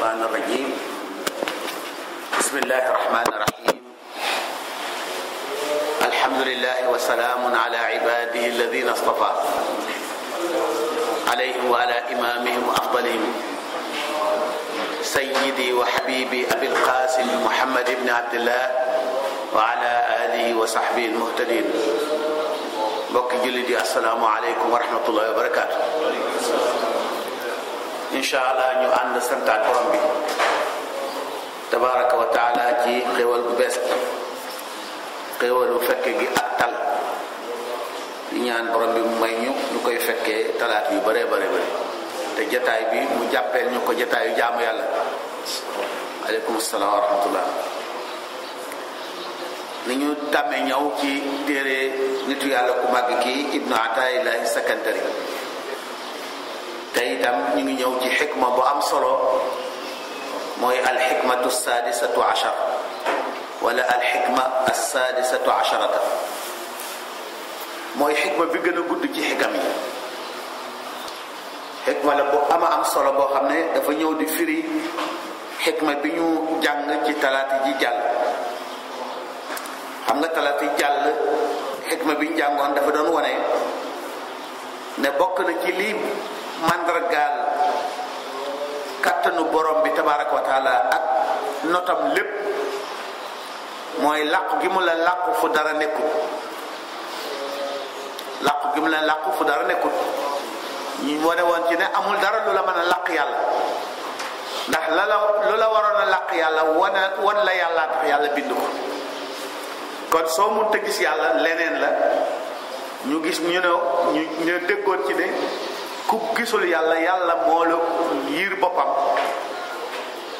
الشيطان الرجيم بسم الله الرحمن الرحيم الحمد لله وسلام على عباده الذين اصطفى عليهم وعلى إمامهم وأفضلهم سيدي وحبيبي أبي القاسم محمد بن عبد الله وعلى آله وصحبه المهتدين mbokki jullit yi asalaamaaleykum wa rahmatullahi wa barakaatu. incha allah ñu ànd santaat borom bi tabaraka wa taala ci xéwal bu bees xéwalu fekke gi ak tal di ñaan borom bi mu may ñu koy fekkee talaat yu bare bare bare te jataay bi mu jàppeel ñu ko jataayu jaamu yàlla. aleykum salaam wa rahmatullah. ni ñu tàmmee ñëw ci téere nitu yàlla ku màgg kii Ibnu Ataa'illahi Sakandari te itam ñu ngi ñëw ci xikma bu am solo mooy alxikmatu saadisatu ashar wala alxikma assaadisatu asharata mooy xikma bi gën a gudd ci xikam yi. xikma la bu am solo boo xam ne dafa ñëw di firi xikma bi ñu jàng ci talaata ji jàll. xam nga talaata jàll xikma bi ñu jàngoon dafa doon wane ne bokk na ci lii màndargaal kattanu borom bi tabaraka wa taala ak notam lépp mooy làqu gi mu la làqu fu dara nekkut. làqu gi mu la làqu fu dara nekkut ñu wane woon ci ne amul dara lu la mën a làq yàlla ndax lu la waroon a làq yàlla wan la yàlla tax yàlla bind ko. kon soo mënta gis yàlla leneen la ñu gis ñu déggoon ci ne ku gisul yàlla yàlla moo la yiir boppam.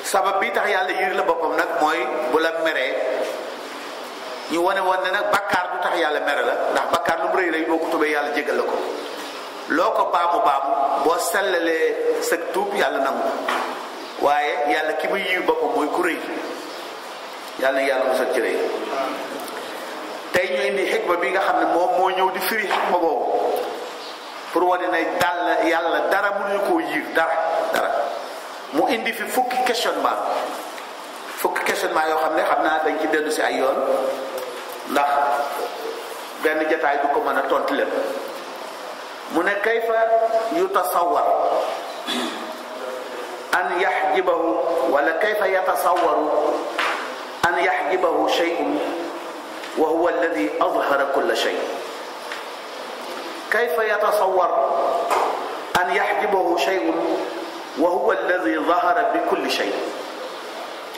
sabab bi tax yàlla yiir la boppam nag mooy bu la meree ñu wane woon ne nag bakkaar du tax yàlla mere la ndax bakkaar lu mu rëy rëy boo ko tubee yàlla jégal la ko. loo ko baamu boo sellalee sa tuub yàlla nangu waaye yàlla ki muy yiir boppam mooy ku rëy yàlla na yàlla musal ci rëy. tey ñu indi xikma bi nga xam ne moom moo ñëw di firi xikma boobu pour wane ne yàlla dara mënuñu koo yiir dara mu indi fi fukki questionnement yoo xam ne xam naa dañ ci dellu si ay yoon ndax benn jataay du ko mën a tontu lépp. mu ne kayfa yutasawwar an yaxjibahu wala kayfa yatasawwaru an yaxjibahu shay'un wa huwa alladi azhara kulla shay. kayfa yatasawwar an yaxjibahu shay'un wa huwa alladi zahara bi kulli shay.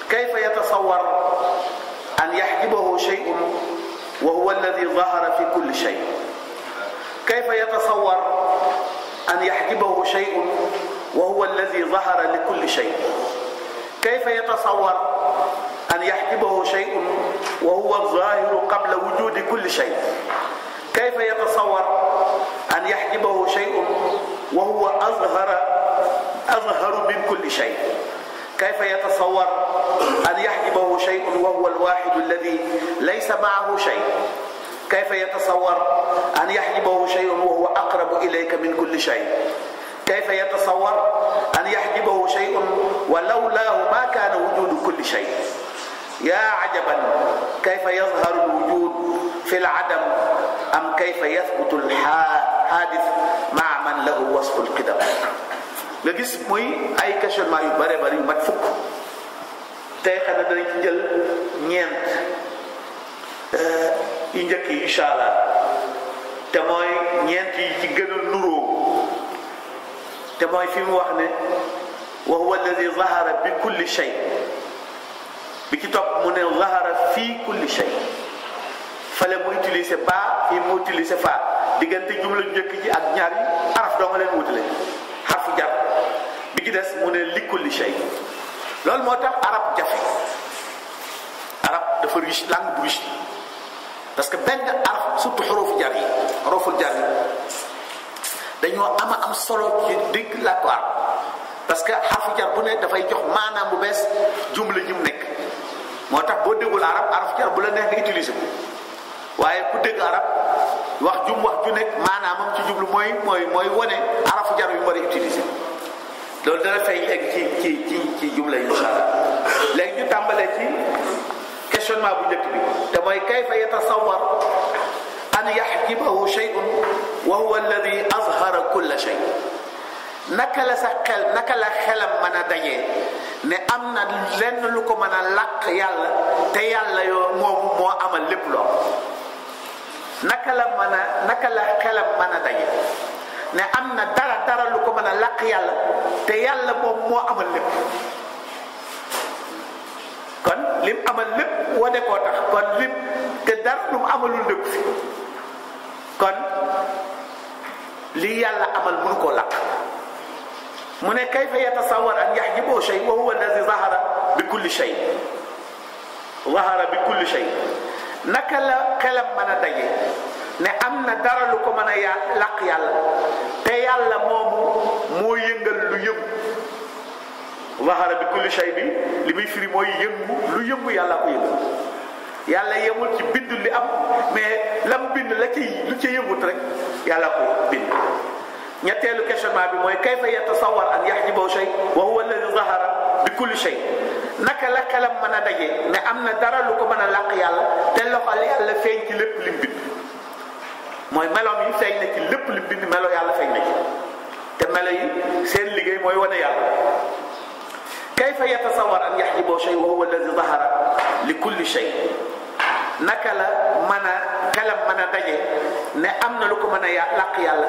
kayfa yatasawwar an yaxjibahu shay'un wa huwa alladi zahara fi kulli shay. kayfa yatasawwar an yaxjibahu shay'un wa huwa alladi zahara li kulli shay. kayfa yatasawwar an yaxjibahu shay'un wa huwa zaahiru qabla wujudi kulli shay. kayfa yatasawwar an yaxjibahu shay'un wa huwa azharu min kulli shay. kayfa yatasawwar an yaxjibahu shay'un wa huwa alwaaxidu alladi laysa ma'ahu shay. kayfa yatasawwar an yaxjibahu shay'un wa huwa aqrabu ilayka min kulli shay. kayfa yatasawwar an yaxjibahu shay'un wa lawlaahu ma kaana wujudu kulli shay. yaa ajaban kayfa yazharu alwujud fi aladam am kayfa yathbutu alxaadis maa man lahu wasfu alqidam. nga gis muy ay questionnement yu bare bari yu mat fukk. tey xanaa danañ ci jël ñeent yu njëkk yi incha allah te mooy ñeent yi ci gën a nuroo te mooy fi mu wax ne wa huwa alladi zahara bi kulli shay. bi ci topp mu ne zahara fii kulli shay. fale mu utilisé baa fii mu utilisé faa diggante jumla njëkk ji ak ñaar yi araf doo nga leen wutale xarfu jar. bi ci des mu ne li kulli shay. loolu moo tax arab jafe. arab dafa riche langue bu riche parce que benn araf surtout xuruful jar yi dañoo am solo ci digg làkku arab parce que xarfu jar bu ne dafay jox maanaam bu bees jumla ji mu nekk. moo tax boo déggul araf jar bu la neex nga utiliser ko waaye ku dégg arab wax ju nekk maanaamam ci jublu mooy wane arafu jar yu mu war a utiliser. loolu dana feeñ léegi ci jumla insha Allah. léegi ñu tàmbalee ci questionnement bu njëkk bi te mooy kayfa yatasawwar an yaxjibahu shay'un wa huwa alladi azhara kulla shay. naka la sa xel naka la xelam mën a dajee ne am na lenn lu ko mën a làq yàlla te yàlla yoo moomu moo amal lépp loo naka la xelam mën a daje ne am na dara lu ko mën a làq yàlla te yàlla moom moo amal lépp. kon lim amal lépp wane koo tax kon lim te dara lu mu amalul lépp fi kon lii yàlla amal mënu koo làq. mu ne kayfa yatasawwar an yaxjibahu shay wa huwa alladi zahara bi kulli shay naka la xelam mën a daje ne am na dara lu ko mën a làq yàlla te yàlla moomu moo yëngal lu yëngu. zahara bi kulli shay bi li muy firi mooy yëngu lu yëngu yàlla ko yëngu. yàlla yemul ci bind li am mais lam bind la ci lu ca yëngut rek yàlla ko bind. ñetteelu questionnement bi mooy kayfa yatasawwar an yaxjibahu shay wa huwa alladi zahara bi kulli shay naka la xelam mën a daje ne am na dara lu ko mën a làq yàlla te loxol yàlla feeñ ci lépp lim bind. mooy meloom yi feeñ na ci lépp lim bind melo yàlla feeñ na ci te melo yi seen liggéey mooy wane yàlla. kayfa yatasawwar an yaxjibahu shay wa huwa alladi zahara li kulli shay naka la mën a xelam mën a daje ne am na lu ko mën a làq yàlla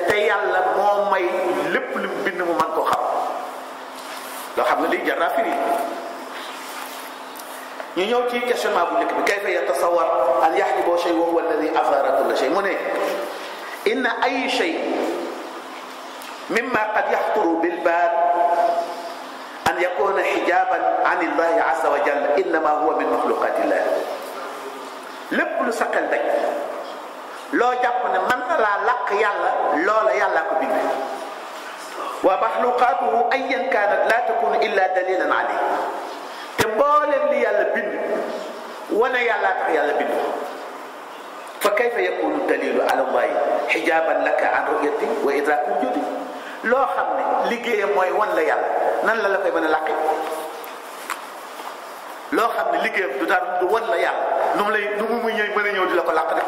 te yàlla moo may lépp lu bind mu mën koo xam. loo xam ne lii jar naa firi. ñu ñëw ci questionnement bu njëkk bi kayfa yatasawwar an yaxjibahu shay wa huwa alladi azhara kulla shay mu ne inna ay shay mimma qad yaxturu bil baal an yakuna xijaban an illahi azza wa jalla innama huwa min maxluqatillah. lépp lu saqal daj loo jàpp ne mën na laa làq yàlla loola yàllaa ko bind. wa maxluqaatuhu ayyan kaanat laa takunu illa dalilan alayhi te mbooleem li yàlla bind wane yàllaa tax yàlla bind. fa kayfa yakunu dalilu ala allahi xijaaban laka an ru'yati wa idraaki wujudi. loo xam ne liggéeyam mooy wan la yàlla nan la koy mën a làqee. loo xam ne liggéeyam du dara du wan la yàlla nu mu mën a ñëw di la ko làq nag.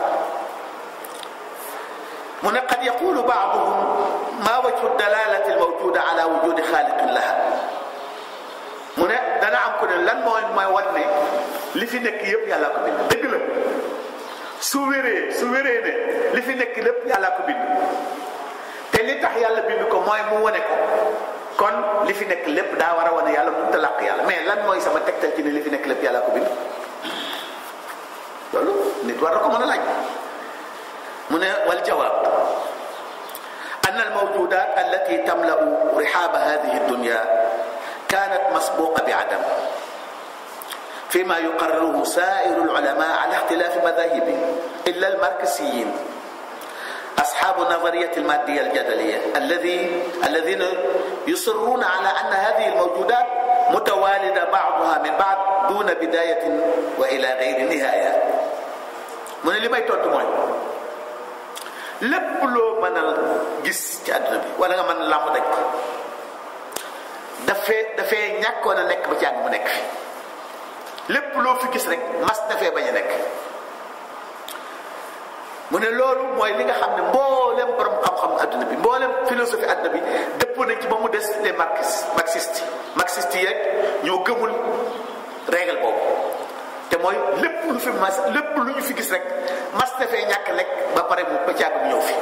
mu ne qad yaqulu ba'duhum ma wajhu dalalati al-mawjuda ala wujudi xaaliqin laha. mu ne dana am ku ne lan mooy wan ne li fi nekk yëpp yàlla ko bind. dëgg la su wéree ne li fi nekk lépp yàlla ko bind te li tax yàlla bind ko mooy mu wane ko. kon li fi nekk lépp daa war a wane yàlla mënut a làq yàlla mais lan mooy sama tegtal ci ne li fi nekk lépp yàlla ko bind. loolu nit war na ko mën a laaj. mu ne wal jawaab an al mawjudat allati tamla'u rihaba hadhihi ad-dunya kanat masbuqa bi adam fima yuqarriruhu sa'iru al-ulama ala ikhtilafi madhahibi illa al-markasiyyin أصحاب النظرية المادية الجدلية الذين يصرون على أن هذه الموجودات متوالدة بعضها من بعض دون بداية وإلى غير نهاية. من اللي ما يتوتمون lépp loo mën a gis ci àdduna bi wala nga mën a làmb daj ko dafee ñàkkoon a nekk ba ci àgg mu nekk fi lépp loo fi gis rek mas dafee bañ a nekk. mu ne loolu mooy li nga xam ne mboolem borom xam-xam adduna bi mboolem philosophie adduna bi dëpp nañ ci ba mu des les marxistes yeeg ñoo gëmul règle boobu te mooy lépp lu ñu fi gis rek mas dafee ñàkk nekk ba pare mu ba càgg bu ñëw fi.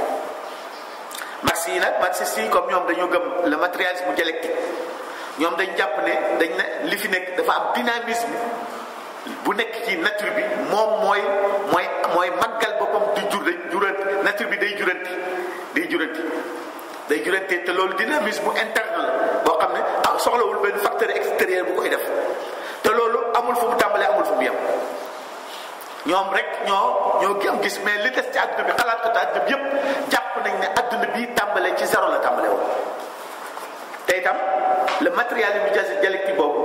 marxistes yi comme ñoom dañoo gëm le matérialisme dialectique ñoom dañ jàpp ne dañ ne li fi nekk dafa am dynamisme bu nekk ci nature bi moom mooy màggal boppam di jurante nature bi day jurante te loolu dynamisme bu interne la boo xam ne soxlawul benn facteur extérieur bu koy def te loolu amul fu mu tàmbalee amul fu mu yem. ñoom rek ñoo gis mais li des ci adduna bi xalaat ko te adduna bi yëpp jàpp nañ ne adduna bi tàmbalee ci zéro la tàmbalee woon. te itam le matérialisme dialectique boobu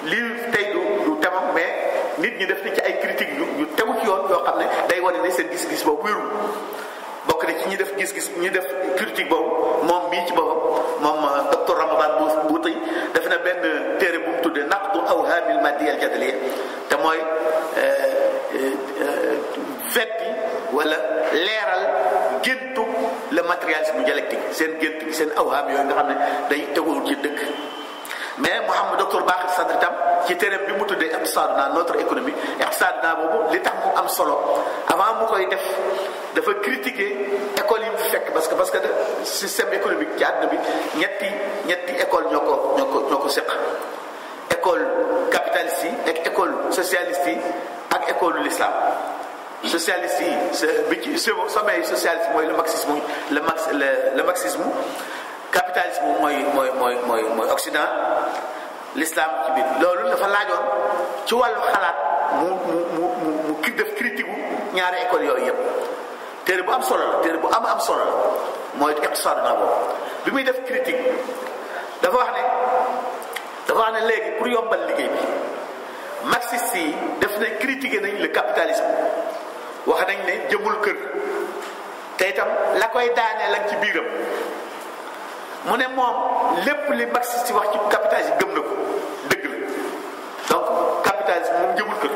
lii tey du tamam mais nit ñi def nañ ci ay critiques yu tegu ci yoon yoo xam ne day wane ne seen gis-gis boobu wérul bokk na ci ñi def gis-gis ñi def critique boobu moom mii ci boppam moom docteur Ramadan Buuti def na benn téere bu mu tuddee naqdu awhaamil maddiya al jadaliya te mooy fetti wala leeral géntu le matérialisme dialectique seen gént seen awhaam yooyu nga xam ne day teguwul ci dëkk. mais Mouhamed docteur Bakir Sadr tam ci téereem bi mu tuddee iqtisaaduna notre économie iqtisaaduna boobu li tax mu am solo avant mu koy def dafa critiquer école yi mu fekk parce que système économique ci àdduna bi ñetti école ñoo ko seq école capitaliste yi ak école socialiste yi ak école l'islam socialiste yi bi ci sommet socialiste mooy le marxisme capitalisme mooy Occident l'islam ci biir loolu dafa laajoon ci wàllu xalaat mu def critique gu ñaari école yooyu yëpp téere bu am solo la téere bu am solo la mooy iqtisaaduna boobu bi muy def critique dafa wax ne léegi pour yombal liggéey bi marxiste yi def nañ critiquer nañ le capitalisme wax nañ ne jëmul kër te itam la koy daaneel ak ci biiram mu ne moom lépp li marxiste wax ci capitalisme gëm na ko dëgg la donc capitalisme moom jëmul kër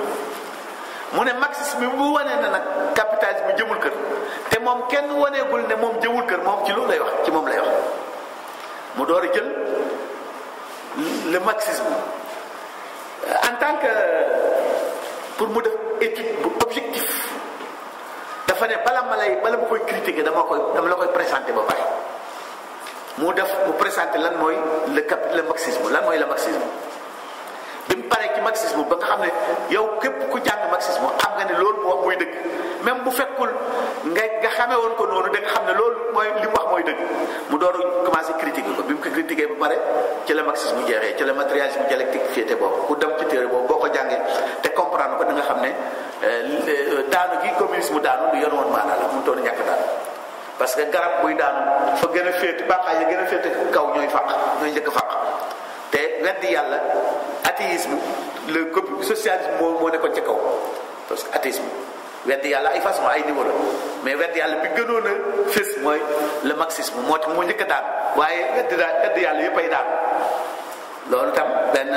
mu ne marxiste bi bu wanee na nag capitalisme jëmul kër te moom kenn waneegul ne moom jëmul kër moom ci loolu lay wax ci moom lay wax mu door a jël le marxisme en tant que pour mu def étude bu objectif dafa ne bala ma koy critiquer dama la koy présenter ba pare mu présenté lan mooy le marxisme lan mooy le marxisme bi mu paree ci marxisme ba nga xam ne yow képp ku jàng marxisme xam nga ne loolu mu wax mooy dëgg même bu fekkul nga xamee woon ko noonu da nga xam ne loolu mooy li mu wax mooy dëgg mu door a commencé critiquer ko bi mu ko critiquer ba pare ci la marxisme jeexee ci la matérialisme dialectique féete boobu ku dem ci téere boobu boo ko jàngee te comprendre ko da nga xam ne daanu gi communisme daanu du yoon woon maanaa la mu toon ñàkk daanu parce que garab buy daanu fa gën a féete bànqaay ya gën a féete kaw ñooy njëkk fàq te weddi yàlla athéisme le socialisme moo nekkoon ca kaw parce que athéisme weddi yàlla ay façon ay niveau la mais weddi yàlla bi gënoon a fës mooy le marxisme moo tax moo njëkk a daan waaye weddi yàlla yëpp ay daan loolu tam benn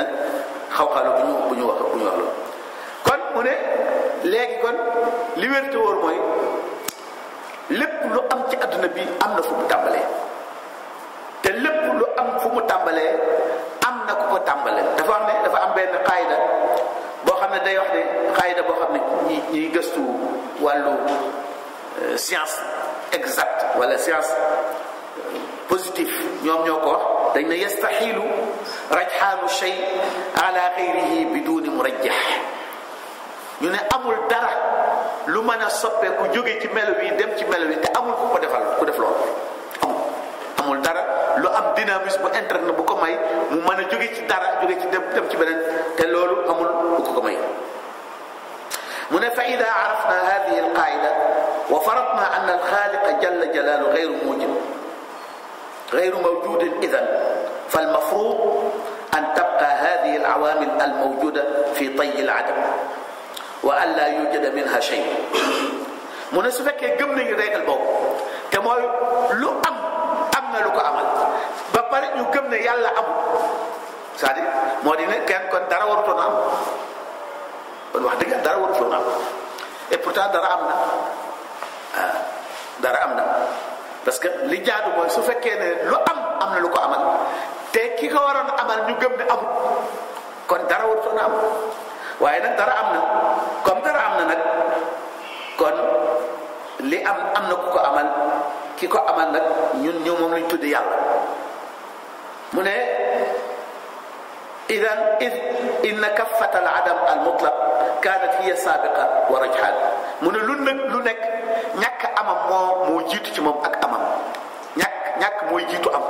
xaw-xalu bu ñu wax loolu kon mu ne léegi kon li wér te wóor mooy lépp lu am ci adduna bi am na fu mu tàmbalee te lépp lu am fu mu tàmbalee am na ku ko tàmbalee dafa wax ne dafa am benn xaayida boo xam ne day wax ne xaayida boo xam ne ñiy gëstu wàllu science exacte wala science positive ñoom ñoo ko wax dañ ne yastaxilu rajxaanu shay ala xayrihi biduni murajjax ñu ne amul dara lu mën a soppeeku jóge ci melo wi dem ci melo wi te amul ku ko defal ku def loolu amul dara lu am dynamisme interne bu ko may mu mën a jóge ci dara jóge ci dem ci beneen te loolu amul ku ko may mu ne fa ida arafna hadihi alqaida wa faradna anna alxaaliqa jalla jalaalu gayru mawjudin idan falmafrud an tabqa hadihi alawamil almawjuda fi tayyi aladam wa an laa yujada minha shay mu ne su fekkee gëm nañu régal boobu te mooy lu am na lu ko amal ba pare ñu gëm ne yàlla amul c'est-à-dire moo di ne kenn kon dara warutoon am kon wax dëgg dara warutoon am et pourtant dara am na parce que li jaadu mooy su fekkee ne lu am na lu ko amal te ki ko waroon amal ñu gëm ne amul kon dara warutoon am waaye nag dara am na comme dara am na nag kon li am na ku ko amal ki ko amal nag ñun ñoo moom lañ tudde yàlla mu ne idan inna kaffata al adam al mutlaq kanat hiya sabiqa wa rajhan mu ne lu nekk ñàkk amam moo jiitu ci moom ak amam ñàkk mooy jiitu am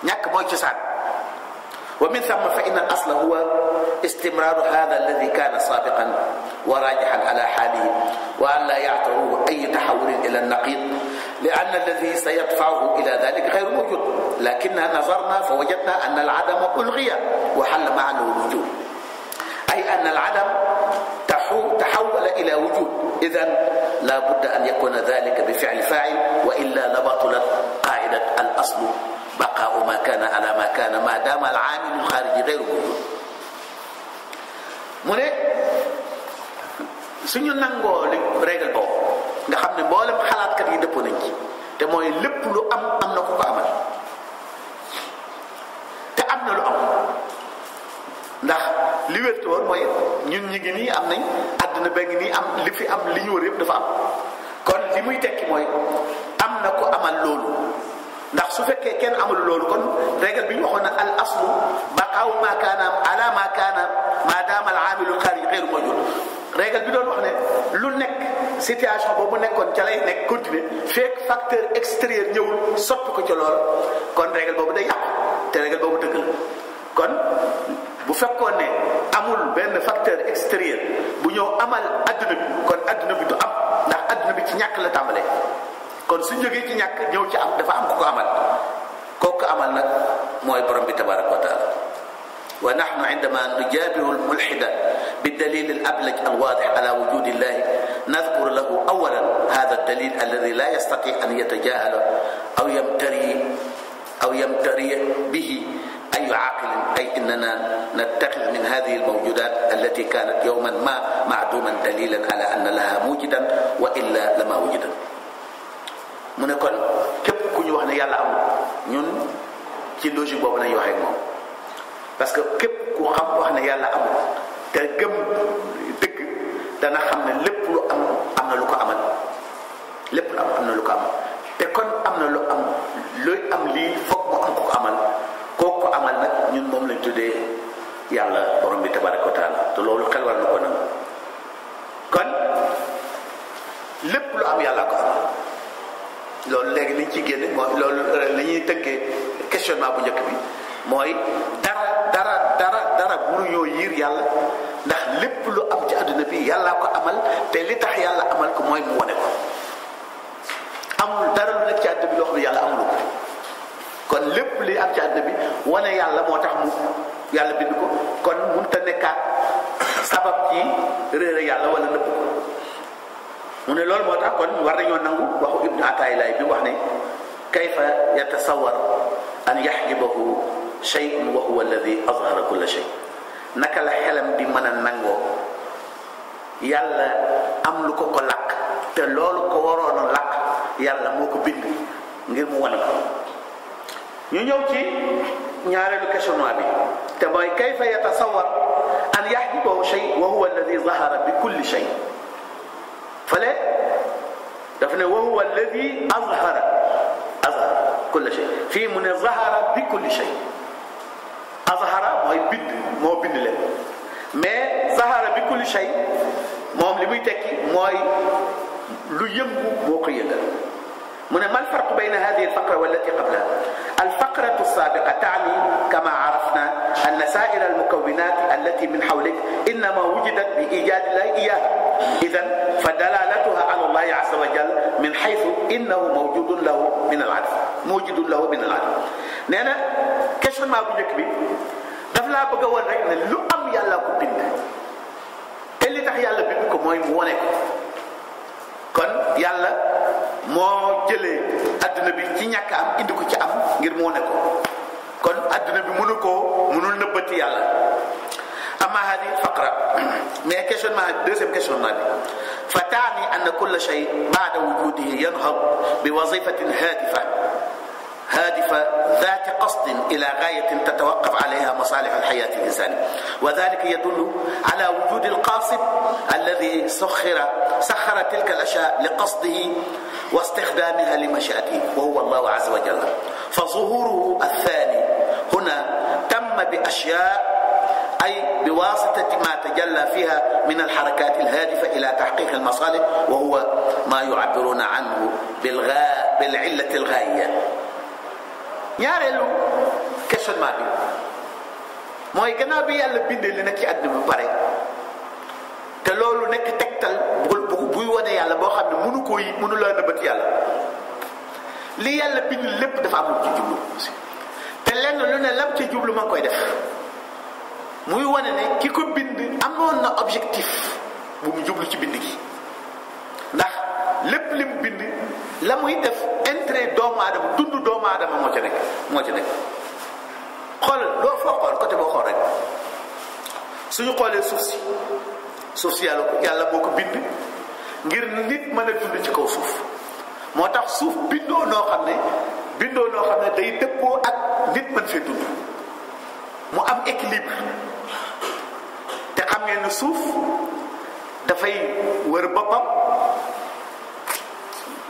ñàkk mooy cosaan ومن ثم فإن الأصل هو استمرار هذا الذي كان سابقا وراجحا على حاله وأن لا يعتروه أي تحول إلى النقيض لأن الذي سيدفعه إلى ذلك غير موجود لكننا نظرنا فوجدنا أن العدم ألغي وحل معه الوجود أي أن العدم تحول إلى وجود إذن لا بد أن يكون ذلك بفعل فاعل وإلا لبطلت قاعدة الأصل بقاء ما كان على ما كان ما دام العامل الخارجي غير موجود. mu ne suñu nangoo li régal boobu nga xam ne mboolem xalaatkat yi dëppoo nañ ci te mooy lépp lu am na ku ko amal te am na lu am ndax li wérte woon mooy ñun ñi ngi nii am nañ àdduna ba ngi nii am li fi am li ñu wër yëpp dafa am kon li muy tekki mooy am na ko amal loolu ndax su fekkee kenn amul loolu kon régal bi ñu waxoon na al aslu baqaaw ma kaana ala ma kaana ma daama al aamilu xaarij xeyru mawjud régal bi doon wax ne lu nekk situation boobu nekkoon ca lay nekk continuer fekk facteur extérieur ñëwul soppi ko ca lool kon régal boobu day yàqu te régal boobu dëgg la kon bu fekkoon ne amul benn facteur extérieur bu ñëw amal adduna bi kon adduna bi du am ndax adduna bi ci ñàkk la tàmbalee kon su jógee ci ñàkk ñëw ci am dafa am ku ko amal kooku amal nag mooy borom bi tabaraka wa taala wa nahnu indama nujabiru almulhida bildalil alablaj alwadih ala wujudi illahi nadhkur lahu awalan hada aldalil alladi la yastati an yatajahala aw yamtari bihi أي عاقل أي إننا نتخذ من هذه الموجودات التي كانت يوما ما معدوما دليلا على أن لها موجدا وإلا لما وجدا. mu ne kon képp ku ñu wax ne yàlla amul ñun ci logique boobu lañuy waxee moom parce que képp ku xam wax ne yàlla amul te gëm dëgg dana xam ne lépp lu am na lu ko amal lépp lu am na lu ko amal te kon am na lu am looy am lii foog mu am ku ko amal kooku amal nag ñun moom lañ tuddee yàlla borom bi tabaraka wa taala te loolu xel war na ko nangu kon lépp lu am yàlla ko amal loolu léegi liñ ci génne mooy loolu li ñuy tënkee questionnement bu njëkk bi mooy dara mënuñoo yiir yàlla ndax lépp lu am ci àdduna bi yàllaa ko amal te li tax yàlla amal ko mooy mu wane ko amul dara lu nekk ci àdduna bi loo xam ne yàlla amulu ko kon lépp li am ci àdduna bi wane yàlla moo tax mu yàlla bind ko kon mënut a nekkaat sabab ci réere yàlla wala nëpp ko mu ne loolu moo tax kon war nañoo nangu waxu ibnu atayilaay bi wax ne kayfa yatasawar an yaxjibahu shay'un wa huwa alladi azhara kulla shay naka la xelam di mën a nangoo yàlla am lu ko lakk te loolu ko waroon a lakk yàlla moo ko bind ngir mu wane ko ñu ñëw ci ñaareelu questionnement bi te mooy kayfa yatasawar an yaxjibahu shay wa huwa alladi zahara bi kulli shay fale daf ne wa huwa alladi azhara kulla shay fii mu ne zahara bi kulli shay azhara mooy bind moo bind leen mais zahara bi kulli shay moom li muy tekki mooy lu yëngu moo ko yëngal mu ne ma alfarqu bayna hadihi alfaqra wallati qablaha الفقرة السابقة تعني كما عرفنا أن سائر المكونات التي من حولك إنما وجدت بإيجاد الله إياها إذن فدلالتها على الله عز وجل من حيث إنه موجود له من العدم nee na questionnement bu njëkk bi daf laa bëgg a woon rek ne lu am yàlla ko bind te li tax yàlla bind ko mooy mu wone ko kon yàlla moo jëlee adduna bi ci ñàkk am indi ko ci am ngir mu wone ko kon adduna bi mënul nëbbati yàlla ama hadi faqra mais questionnement deuxième questionnement bi fa taani anna kulla shay baada wujudihi yanhad bi wazifatin هادفة ذات قصد إلى غاية تتوقف عليها مصالح الحياة الإنسانية وذلك يدل على وجود القاصد الذي سخر تلك الأشياء لقصده واستخدامها لمشيئته وهو الله عز وجل فظهوره الثاني هنا تم بأشياء أي بواسطة ما تجلى فيها من الحركات الهادفة إلى تحقيق المصالح وهو ما يعبرون عنه بالعلة الغائية ñaareelu questionnement bi mooy gannaaw bi yàlla bindee li nekk ci àdduna bu pare te loolu nekk tegtal buy wane yàlla boo xam ne mënu laa nëbbat yàlla li yàlla bind lépp dafa amul ci jublu te lenn lu ne lam ci jublu ma ngi koy def muy wane ne ki ko bind amoon na objectif bu mu jublu ci bind gi ndax lépp lim bind la muy def intérêt doomu aadama dundu doomu aadama moo ci nekk xoolal loo foo xool côté boo xool rek suñu xoolee suuf si yàlla moo ko bind ngir nit mën a dund ci kaw suuf moo tax suuf bindoo noo xam ne day dëppoo ak nit mën fee dund mu am équilibre te xam ngeen ne suuf dafay wër boppam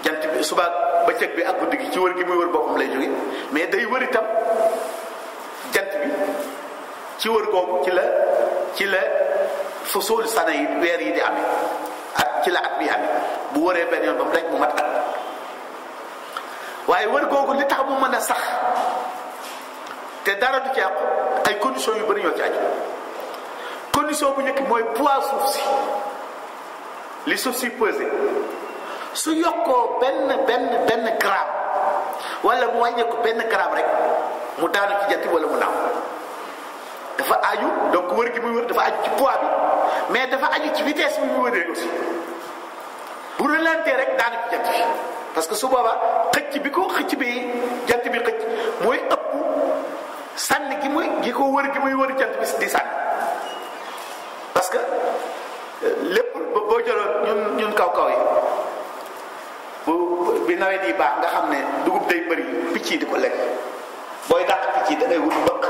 jant bi suba bëccëg bi ak guddi gi ci wër gi muy wër boppam lay jóge mais day wër itam jant bi ci wër googu ci la fusul sana yi weer yi di amee ak ci la at bi amee bu wëree benn yoon ba mu daj mu mat at waaye wër googu li tax mu mën a sax te dara du ci yàqu ay conditions yu bari ñoo ci aju condition bu njëkk mooy poids suuf si li suuf si pesé su yokkoo benn gramme wala mu wàññeeku benn gramme rek mu daanu ci jant wala mu naaw dafa aju donc wër gi muy wër dafa aju ci poids bi mais dafa aju ci vitesse bi muy wëree aussi bu relanté rek daanu ci jant bi parce que su boobaa xëcc bi jant bi xëcc mooy ëpp sànni gi ko wër gi muy wër jant bi di sànni parce que lépp boo jëloon ñun kaw yi bi nawet yi baax nga xam ne dugub day bëri picc yi di ko lekk booy dàq picc yi da ngay wut mbëq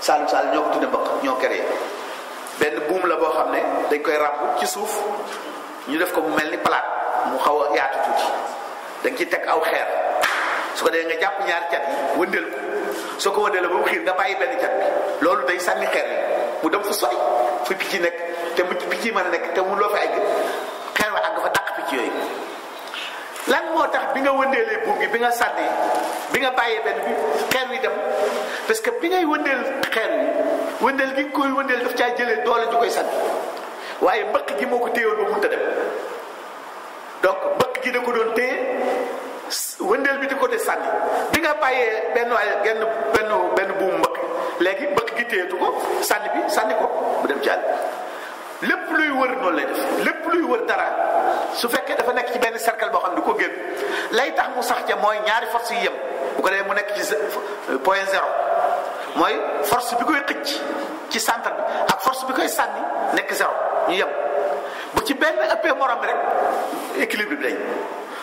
saalum ñoo ko tudde mbëq ñoo créé benn buum la boo xam ne dañ koy ràbb ci suuf ñu def ko mu mel ni palaat mu xaw a yaatu tuuti dañ ciy teg aw xeer su ko dee nga jàpp ñaari cat yi wëndeel ko soo ko wëndeelee ba mu xiir nga bàyyi benn cat bi loolu day sànni xeer yi mu dem fu sori fu picc yi nekk te mu picc yi mën a nekk te mu loo fa egg xeer wa àgg fa dàq picc yooyu lan moo tax bi nga wëndeelee buum gi bi nga sànnee bi nga bàyyee benn bi xeer wi dem parce que bi ngay wëndeel xeer wi wëndeel gi nga koy wëndeel daf caa jëlee doole ju koy sànni waaye mbëq gi moo ko téyewoon ba mënut a dem donc mbëq gi da ko doon téye wëndeel bi di ko de sànni bi nga bàyyee benn buum mbëq léegi mbëq gi téyetu ko sànni ko bu dem ci àll lépp luy wër noonu lay def lépp luy wër dara su fekkee dafa nekk ci benn cercle boo xam ne du ko génn lay tax mu sax ca mooy ñaari force yi yem bu ko defee mu nekk ci point zéro mooy force bi koy xëcc ci centre bi ak force bi koy sànni nekk zéro ñu yem bu ci benn ëppee morom bi rek équilibre bi dañ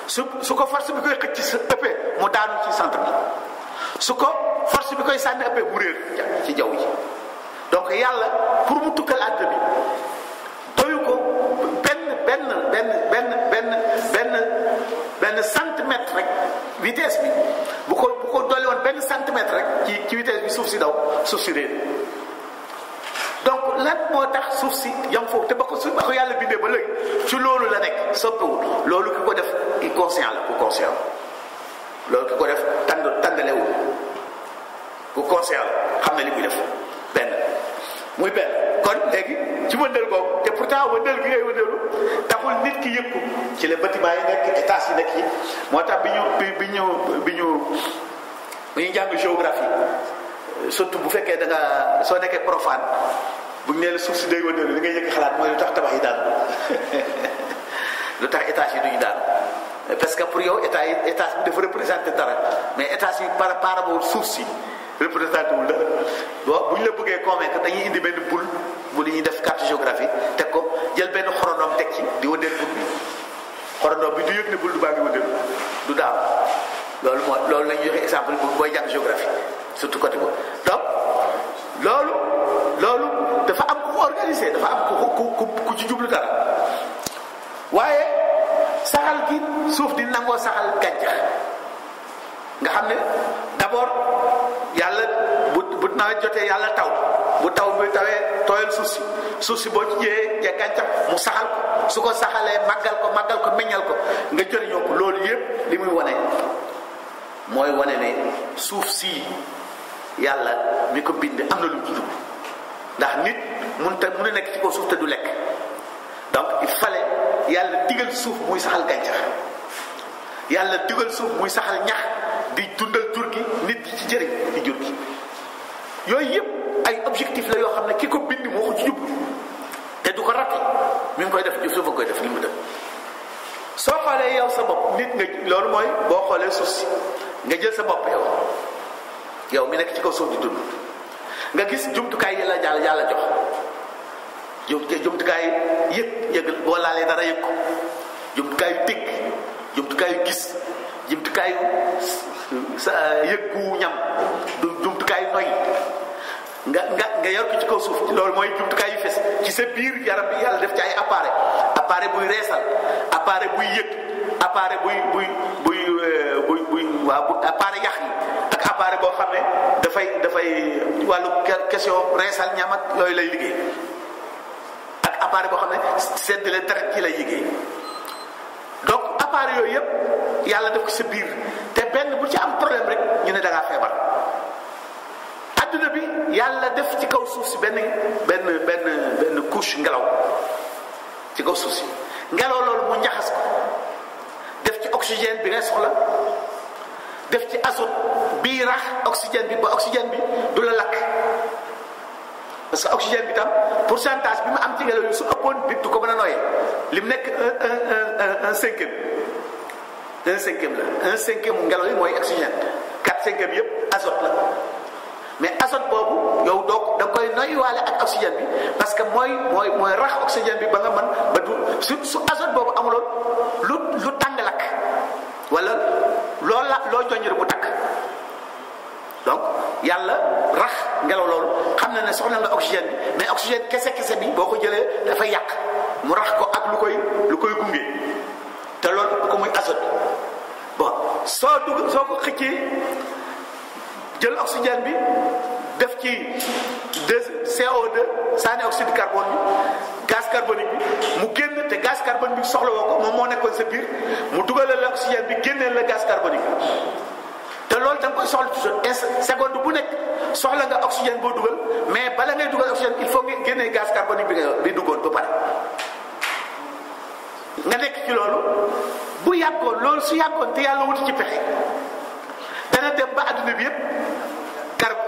su ko force bi koy xëcc sa ëppee mu daanu ci centre bi su ko force bi koy sànni ëppee mu réer ci jaww ji donc yàlla pour mu tukkal àdduna bi doyu ko benn centimètre rek vitesse bi bu ko dolli woon benn centimètre rek ci vitesse bi suuf si daw suuf si réer donc lan moo tax suuf si yam foofu te ba ko yàlla bindee ba léegi ci loolu la nekk soppewul loolu ki ko def inconscient la ku conscient loolu ki ko def tàndalewul ku conscient la xam na li muy def muy benn kon léegi ci wëndeel boobu te pourtant wëndeel gi ngay wëndeelu taxul nit ki yëg ko ci les bâtiments yi nekk étages yi nekk yi moo tax bi ñu jàng géographie surtout bu fekkee da nga soo nekkee profane bu ñu nee la suuf si day wëndeelu li ngay yëg xalaat mooy lu tax tabax yi daal lu tax étages yi duñu daal parce que pour yow étage bi dafa représenté dara mais étages yi par rapport suuf si représenté wul dara bu ñu la bëggee convaincre dañuy indi benn boule bu li ñuy def carte géographie teg ko jël benn xorondoom teg ci di wëndeel boule bi xorondoom bi du yëg ne boule baa ngi wëndeel du daaw loolu la ñuy joxe exemple booy jàng géographie surtout côté boobu donc loolu dafa am ku organisé dafa am ku ci jublu dara waaye saxal gi suuf di nangoo saxal gàncax nga xam ne d'abord yàlla bu nawet jotee yàlla taw bu taw bi tawee tooyal suuf si boo ci jiyee gàncax mu saxal ko su ko saxalee màggal ko meññal ko nga jëriñoo ko loolu yépp li muy wane mooy wane ne suuf si yàlla mi ko bind am na lu ci dugg ndax nit mun a nekk ci ko suuf te du lekk donc il fallait yàlla digal suuf muy saxal gàncax yàlla digal suuf muy saxal ñax di dundal jur gi nit ki ci jëriñ di jur gi yooyu yëpp ay objectif la yoo xam ne ki ko bind moo ko ci jublu te du ko raté mi ngi koy def suuf a koy def li mu def soo xoolee yow sa bopp nit nga loolu mooy boo xoolee suuf si nga jël sa bopp yow mi nekk ci kaw suuf di dund nga gis jumtukaay yi la yàlla jox jumtukaay yëg boo laalee dara yëg ko jumtukaayu dégg jumtukaayu gis jumtukaayu sa yëggu ñam du jumtukaayu noy nga yor ko ci kaw suuf loolu mooy jumtukaay yu fes ci sa biir yaram bi yàlla def ci ay appareil buy reesal appareil buy yëg appareil buy appareil yax yi ak appareil boo xam ne dafay wàllu question reesal ñam ak yooyu lay liggéey ak appareil boo xam ne seddale deret ci lay liggéey donc appareil yooyu yëpp yàlla def ko sa biir te benn bu ci am problème rek ñu ne da ngaa feebar. adduna bi yàlla def ci kaw suuf si benn couche ngelaw ci kaw suuf si ngelaw loolu mu njaxas ko def ci oxygène bi ngay soxla def ci azote bii rax oxygène bi ba oxygène bi du la lakk parce que oxygène bi tam pourcentage bi mu am ci ngelaw yi su ëppoon nit du ko mën a nooyee li mu nekk un cinquième mu ngelaw yi mooy oxygène 4/5 yëpp azote la. mais azote boobu yow donc da nga koy noyyiwaale ak oxygène bi parce que mooy rax oxygène bi ba nga mën ba du su azote boobu amuloon lu tàng lakk wala loo joññir bu takk donc yàlla rax ngelaw loolu xam na ne soxla nga oxygène bi mais oxygène kese bi boo ko jëlee dafay yàq mu rax ko ak lu koy gunge te loolu ko muy azote bon soo ko xëccee jël oxygène bi def ci CO2 sànni oxyde carbone bi gaz carbonique bi mu génn te gaz carbonique bi soxla woo ko moom moo nekkoon sa biir mu dugalal la oxygène bi génneel la gaz carbonique bi te loolu da nga koy soxla toujours seconde bu nekk soxla nga oxygène boo dugal mais bala ngay dugal oxygène il faut nga génnee gaz carbonique bi duggoon ba pare nga nekk ci loolu bu yàggoon loolu su yàggoon te yàlla wuti ci pexe dana dem ba adduna bi yëpp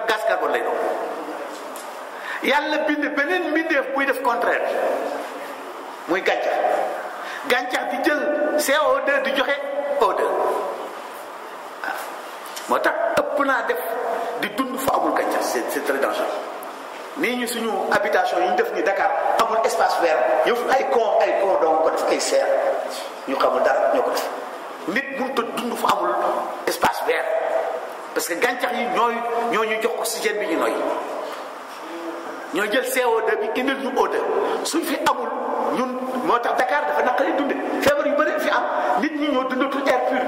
gaz carbone lay doon yàlla bind beneen mbindeef buy def contraire muy gàncax di jël CO2 di joxe O2 waaw moo tax ëpp naa def di dund fa amul gàncax c'est très dangereux nii ñu suñu habitation yi ñu def ni Dakar amul espace vert yow ay con doo ko def ay serre ñu xamul dara ñoo ko def nit mënut a dund fa amul espace vert parce que gàncax yi ñoo ñu jox oxygène bi ñu noyyi ñoo jël CO2 bi indil ñu O2 suñ fi amul ñun moo tax Dakar dafa naqaree dunde feebar yu bëri fi am nit ñi ñoo dundatul air pur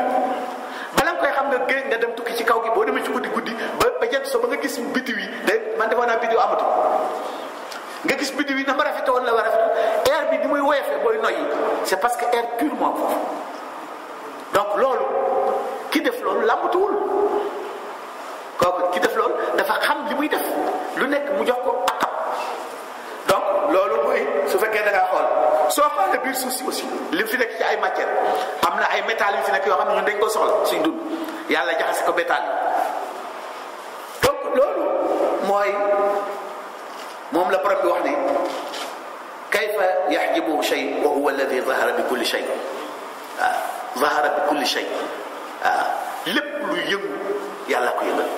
bala nga koy xam nga géej nga dem tukki ci kaw gi boo demee ci guddi ba jant so ba nga gis biddiw yi man defoon naa biddiw amatu nga gis biddiw yi na ma rafetee woon la war a rafetee air bi ni muy woyofee booy noyyi c'est parce que air pur moo foofu donc loolu ki def loolu làmbatuwul kooku ki def loolu dafa xam li muy def lu nekk mu jox ko akam donc loolu mooy su fekkee da ngaa xool soo xoolee biir suuf si aussi li fi nekk ci ay matière am na ay métal yu fi nekk yoo xam ne ñun dañ ko soxla suñ dund yàlla jaxase ko métal yi donc loolu moom la borom bi wax ne kayfa yaxjibuhu shay wa huwa alladi zahara bi kulli shay waaw zahara bi kulli shay waaw lépp lu yëngu yàlla ko yëngal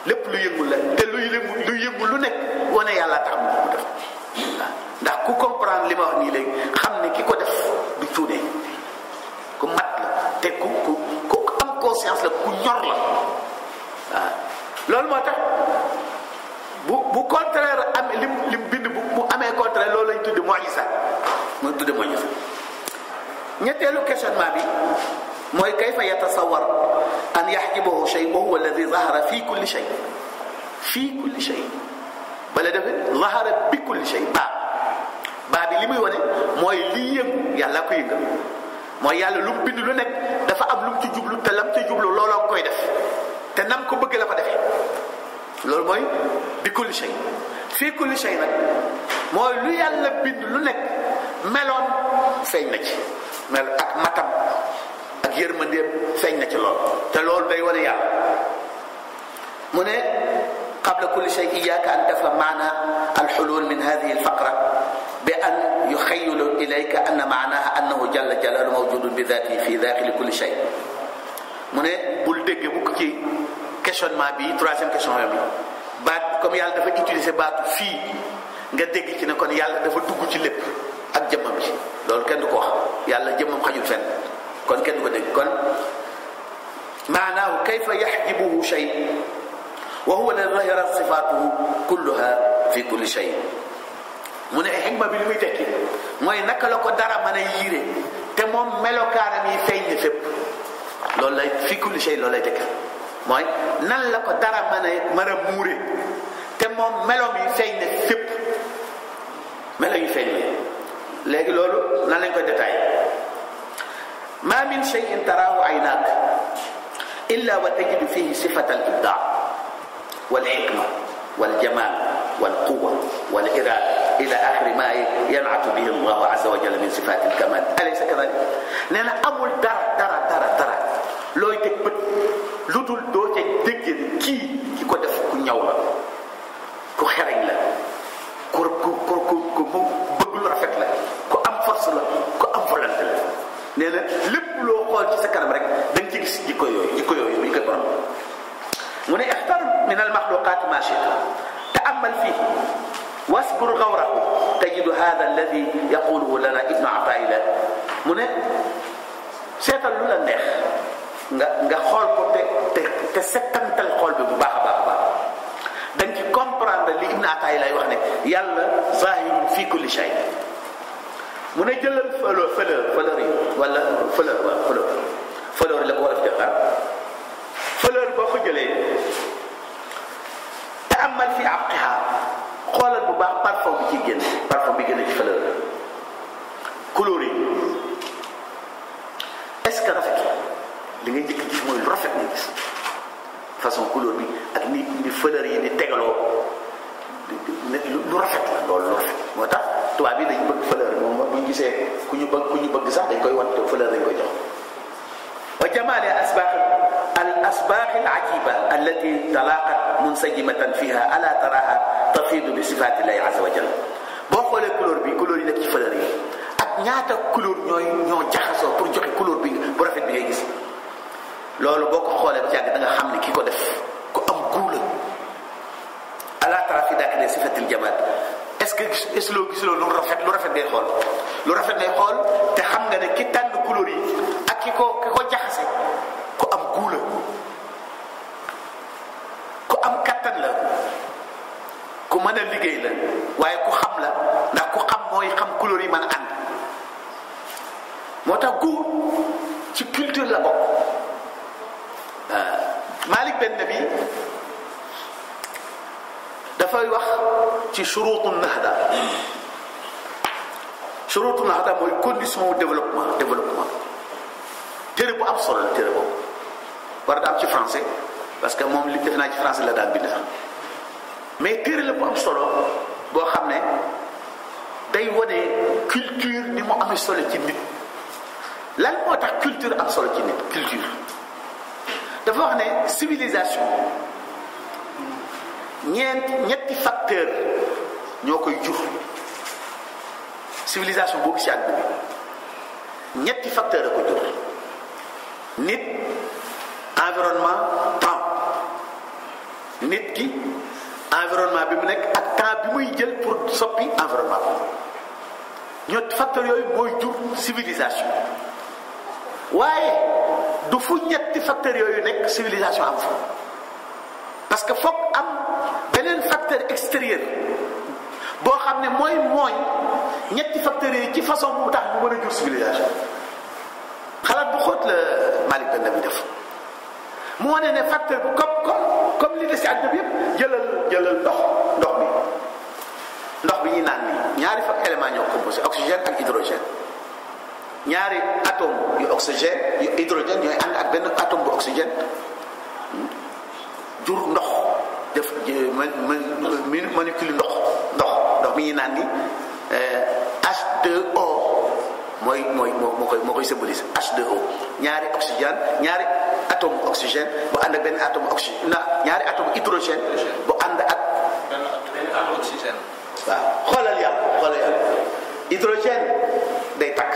lépp lu yëngu la te lu yëngu lu nekk wane yàlla tax mu def waaw ndax ku comprendre li ma wax nii léegi xam ne ki ko def du cuune ku mat la te ku am conscience la ku ñor la waaw loolu moo tax bu contraire am lim bind bu amee contraire loolu lañ tudde mu'jiza mooy tudde mu'jiza ñetteelu questionnement bi mooy kayfa yatasawwar an yaxjibahu shay wa huwa alladi zahara fi kulli shay bala defe zahara bi kulli shay baa bi li muy wane mooy lii yëngu yàlla ko yëngal mooy yàlla lu mu bind lu nekk dafa am lu mu ci jublu te lam ci jublu looloo koy def te nam ko bëgg la ko defee loolu mooy bi kulli shay fii kulli shay nag mooy lu yàlla bind lu nekk meloon feeñ na ci mel ak matam ak yërmandeem feeñ na ci lool te loolu day wane yàlla mu ne qabla kulli shay iyyaka an tafham maana alxulul min hadihi alfaqra bi an yuxayilu ilayka anna maanaha annahu jalla jalaalu mawjudun bi dhatihi fi dakhili kulli shay. mu ne bul dégg mukk ci questionnement bi troisième question bi baat comme yàlla dafa utiliser baatu fii nga dégg ci ne kon yàlla dafa dugg ci lépp ak jëmmam ci loolu kenn du ko wax yàlla jëmmam xajul fenn kon kenn du ko dégg kon maanaahu kayfa yaxjibuhu shay wa huwa la zahirat sifatuhu kulluha fi kulli shay. mu ne xikma bi li muy tekki mooy naka la ko dara mën a yiire te moom melokaanam yi feeñ ne fépp loolu lay fi kulli shay loolu lay tekki mooy nan la ko dara mën a muure te moom meloom yi feeñ ne fépp melo yi feeñ ne léegi loolu nan lañ koy détaillé. ma min shay'in taraahu aynaak illa wa tajidu fihi sifata al ibdaa wal xikma wal jamaal wal quwa wal iraada ila axiri ma yanatu bihi allahu azza wa jalla min sifati al kamal alaysa kadalik. nee na amul dara looy teg bët lu dul doo ca dégg ni kii ki ko def ku ñaw la ku xereñ la ku mu bëgg lu rafet la ku am force la ku am volonté la. nee na lépp loo xool ci sa kanam rek da nga ci gis jikko yooyu bu ñu koy borom. mu ne ixtar min al maxluqaat ma chita taamal fii wasbur gawrahu tajidu hada alladi yaquluhu lana ibnu ataila. mu ne seetal lu la neex nga xool ko te settantal xool bi bu baax a baax da nga ci comprendre li ibnu ataila lay wax ne yàlla zahirun fi kulli shay. mu ne jëlal fleur yi wala fleur la ko war a def fleur boo ko jëlee te amal fi aqiha xoolal bu baax parfum bi ci génn ci fleur couleur yi est-ce que rafet li ngay njëkk gis mooy lu rafet ngay gis façon couleur bi ak ni fleur yi di tegaloo lu rafet la loolu lu rafet moo tax tubaab bi dañu bëgg fleur moom bu ñu gisee ku ñu bëgg sax dañ koy wan fleur dañ koy jox. wa jamaali الأسباق العجيبة التي تلاقت منسجمة فيها ألا تراها تفيض بصفات الله عز وجل. boo xoolee couleur yi nekk ci fleur yi ak ñaata couleur ñoo jaxasoo pour joxe couleur bi bu rafet bi ngay gis loolu boo ko xoolee ba ci yàgg da nga xam ne ki ko def ku am guula. ألا ترى في داخل صفة الجمال. est-ce que loo gis lu rafet ngay xool lu rafet ngay xool te xam nga ne ki tànn couleur yi ak ki ko jaxase ku am guula ku am kattan la ku mën a liggéey la waaye ku xam la ndax ku xam mooy xam couleur yi mën a ànd. moo tax gu ci culture la bokk. Malik Ben Nabi dafay wax ci shuruutu nahda mooy condition développement téere bu am solo la téere boobu war da am ci français parce que moom li def naa ci français la daan bind sax mais téere la bu am solo boo xam ne day wane culture ni mu amee solo ci nit. lan moo tax culture am solo ci nit culture dafa wax ne civilisation ñetti facteur ñoo koy jur. civilisation boo gis ci àdduna bi ñetti facteur a ko jur nit environnement temps nit ki environnement bi mu nekk ak temps bi muy jël pour soppi environnement bi ñetti facteur yooyu mooy jur civilisation. waaye du fu ñetti facteur yooyu nekk civilisation am fa parce que foog am beneen facteur extérieur boo xam ne mooy ñetti facteurs yi ci façon bu tax bu mën a jur civilisation. xalaat bu xóot la Malik Ben Nabi def mu wane ne facteur bu comme li des ci àdduna bi yëpp jëlal ndox bi ñuy naan nii ñaari fa élément ñoo composé oxygène ak hydrogène. ñaari atome yu oxygène yu hydrogène ñooy ànd ak benn atome bu oxygène jur ndox def molécule ndox mi ñuy naan ni H2O moo koy symboliser H2O ñaari oxygène ñaari atome oxygène bu ànd ak benn atome oxygène ñaari atome hydrogène bu ànd ak benn atome oxygène. waaw xoolal yàlla hydrogène day takk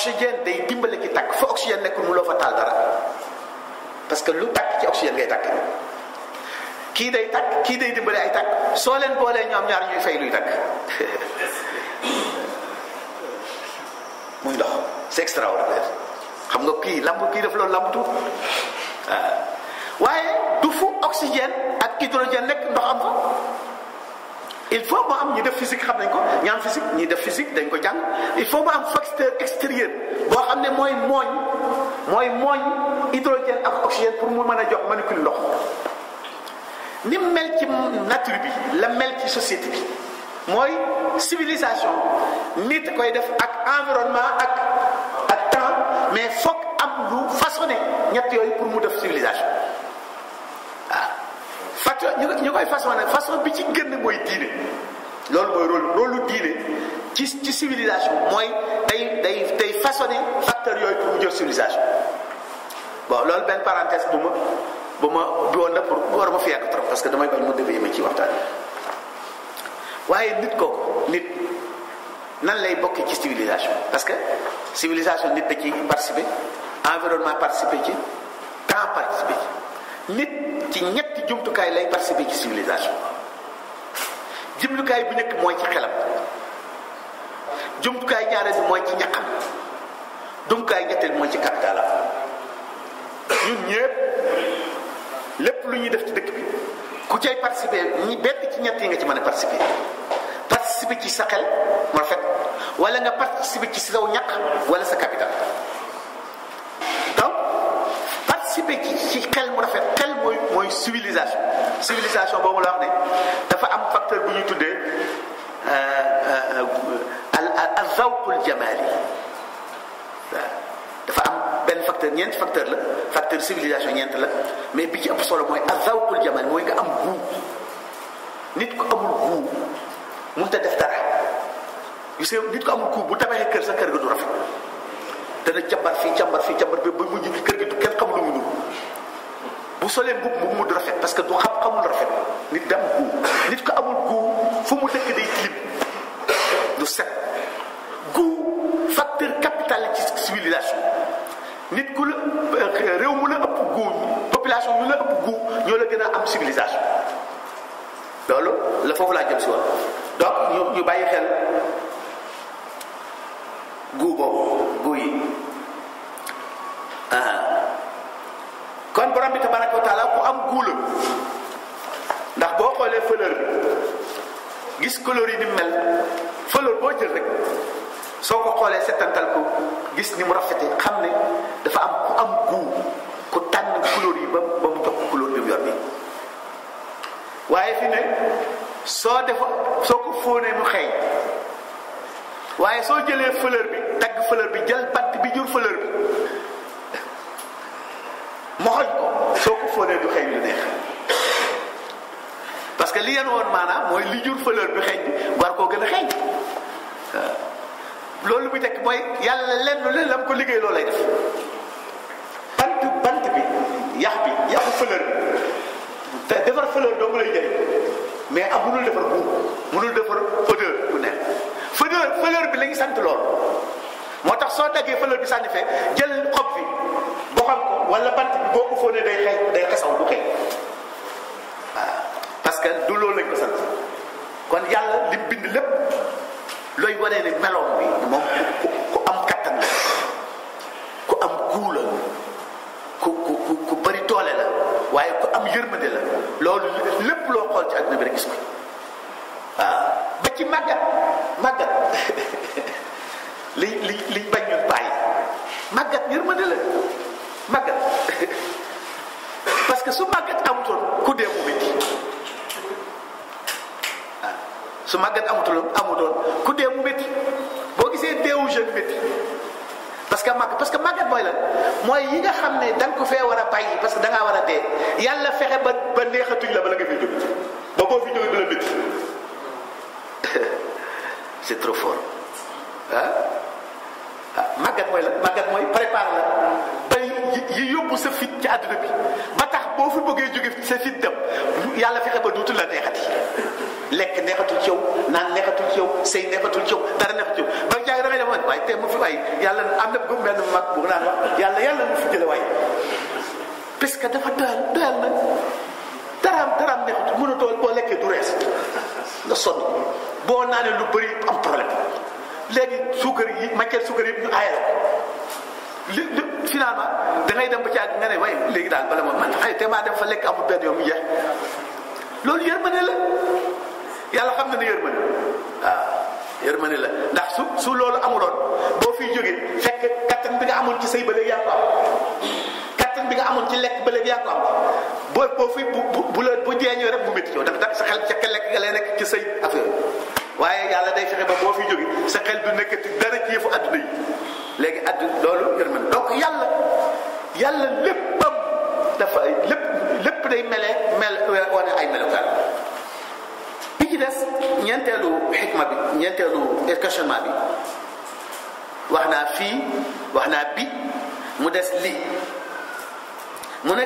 oxygène day dimbale ki takk fa oxygène nekkul mu loo fa taal dara parce que lu takk ci oxygène ngay takk kii day takk kii day dimbale ay takk soo leen boolee ñoom ñaar ñuy fay luy takk muy ndox c'est extraordinaire xam nga kii lamb kii def loolu lamb tuut waaye du fu oxygène ak hydrogène nekk ndox am fa il faut mu am ñu def physique xam nañ ko ñi am physique ñi def physique dañ ko jàng il faut mu am facteur extérieur boo xam ne mooy mooñ hydrogène ak oxygène pour mu mën a jox molécule ndox ni mel ci nature bi la mel ci société bi mooy civilisation nit koy def ak environnement ak temps mais foog am lu façonné ñett yooyu pour mu def civilisation ñu koy façon bi ci gën mooy diine loolu mooy rôle diine ci civilisation mooy day façonner facteur yooyu pour mu jël civilisation bon loolu benn parenthèse bu ma ubbi woon la pour war ma fi yàgg trop parce que damay bañ mu déggee ma ci waxtaan waaye nit nan lay bokkee ci civilisation parce que civilisation nit da ci participer environnement participer ci temps participer ci nit ci ñetti jumtukaay lay participer ci civilisation jumtukaay bu nekk mooy ci xelam jumtukaay ñaareel bi mooy ci ñaqam jumtukaay ñetteel mooy ci capitalam ñun ñëpp lépp lu ñuy def ci dëkk bi ku cay participer ñi benn ci ñett yi nga ci mën a participer ci sa xel mu rafet wala nga participer ci saw ñaq wala sa capital donc participer ci xel mu rafet xel mooy civilisation boobu la wax ne dafa am facteur bu ñuy tuddee al zawqul jamali dafa am benn facteur ñeenti facteur la facteur civilisation ñeent la mais bi ci ëpp solo mooy al zawqul jamali mooy nga am goût nit ko amul goût mënut a def dara gis nga nit ko amul goût bu tabaxee kër sa kër ga du rafet dana càmbar fii ba mujj gi kër gi du kenn xamul lu mu nuru bu solee mbubb mu du rafet parce que du xamul rafet nit da am goût nit ko amul goût fu mu dëkk day tilim du set goût facteur capital ci civilisation nit ku la réew mu la ëpp goût population ñu la ëpp goût ñoo la gën a am civilisation loolu la foofu laa jëm si woon donc ñu bàyyi xel goût boobu goût yi kon borom bi tabaraka wa taala ku am goût la ndax boo xoolee fleur bi gis couleur yi ni mel fleur boo jël rek soo ko xoolee settantal ko gis ni mu rafete xam ne dafa am ku am goût ku tànn couleur yi ba mu jox couleur bi mu yor bi waaye fi ne soo ko fóonee mu xeeñ waaye soo jëlee fleur bi dagg fleur bi jël bant bi jur fleur bi moxoñ ko soo ko fóonee du xeeñ lu neex parce que li yeen woon maanaam mooy li jur fleur bi xeeñ bi war koo gën a xeeñ loolu bi tekk mooy yàlla leen lam ko liggéey loolu lay def bant bi yaxu fleur bi te defar fleur doo mu lay jëriñ mais am mënul defar goût mënul defar odeur bu neex fleur bi la ñu sant lool moo tax soo daggee fleur bi sànni fee jël xob bi boo xam ko wala bant bi boo ko fóonee day xesaw du xeeñ waaw parce que du loolu lañ ko sant kon yàlla lim bind lépp looy wanee ne meloom bi moom ku am kattan la ku am guu la ku bari doole la waaye ku am yërmande la loolu lépp loo xool ci àdduna bi rek gis ko waaw ba ci màggat liñ bañ ñun bàyyi màggat yërmande la màggat parce que su màggat amutoon ku dee mu métti waaw su màggat amutoon ku dee mu métti boo gisee deewu jeune métti parce que màggat mooy lan mooy yi nga xam ne da nga ko fee war a bàyyi parce que da ngaa war a dee yàlla fexe ba neexatuñ la bala nga fi jóge ba boo fi jóge du la métti c'est trop fort màggat mooy lan màggat mooy préparé la ba yi yóbbu sa fit ci àdduna bi ba tax boo fi bëggee jóge sa fit dem yàlla fexe ba duutul la neexati lekk neexatul ci yow naan neexatul ci yow sëy neexatul ci yow dara neexatul ci yow ba jaay da ngay dem waaye seetee mu fi way yàlla am na bu benn mag bu naan wax yàlla mu fi jële way parce que dafa doyal nag daraam neexut mënatoo boo lekkee du rees nga sonn boo naanee lu bëri am problème léegi suukar yi matière suukar yëpp ñu aayal li finalement da ngay dem ba ci àgg nga ne waaye léegi daal bala moom man xëy te maa dem fa lekk amul benn yoon mu jeex loolu yërmande la yàlla xam na ne yërmande waaw yërmande la ndax su loolu amuloon boo fiy jógee fekk kattan bi nga amoon ci sëy ba léegi yaa ko am kattan bi nga amoon ci lekk ba léegi yaa ko am boo fi bu jeeñoo rek mu métti yow ndax sa xel ca lekk nga lay nekk ci sëy affaire waaye yàlla day fexe ba boo fi jógee sa xel du nekkati dara ci yëfu adduna yi léegi loolu yërmande donc yàlla léppam dafa lépp day mel wane ay melokaan bi ci des ñeenteelu xikma bi ñeenteelu questionnement bi wax naa bi mu des lii mu ne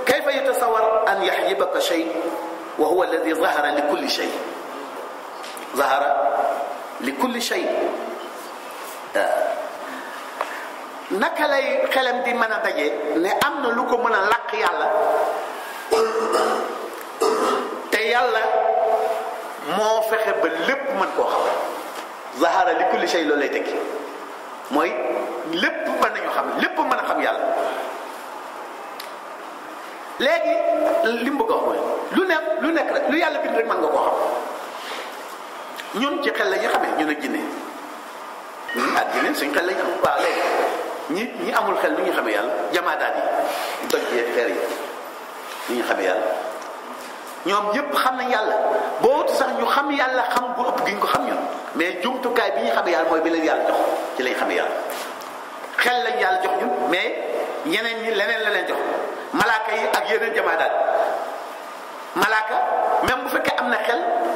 kayfa yatasawar an yaxjibaka shay wa huwa alladi zahara li kulli shay naka lay xelam di mën a daje ne am na lu ko mën a làq yàlla te yàlla moo fexe ba lépp mën koo xam zahara li kulli shay loolu lay tekki mooy lépp mën nañu xam lépp mën a xam yàlla léegi li mu bëgg a wax mooy lu nekk rek lu yàlla bind rek mën nga koo xam ñun ci xel la ñu xamee ñun a jinne ak jinne suñ xel la ñu waaw léegi ñi amul xel lu ñu xamee yàlla jamaadaat yi doj yeeg xeer yi lu ñu xamee yàlla ñoom ñëpp xam nañ yàlla boobu sax ñu xam yàlla xam bu ëpp gi ñu ko xam ñun mais jumtukaay bi ñu xamee yàlla mooy bi leen yàlla jox ci lañ xamee yàlla xel lañ yàlla jox ñun mais ñeneen ñi leneen la leen jox malaaka yi ak yeneen jamaadaat malaaka même bu fekkee am na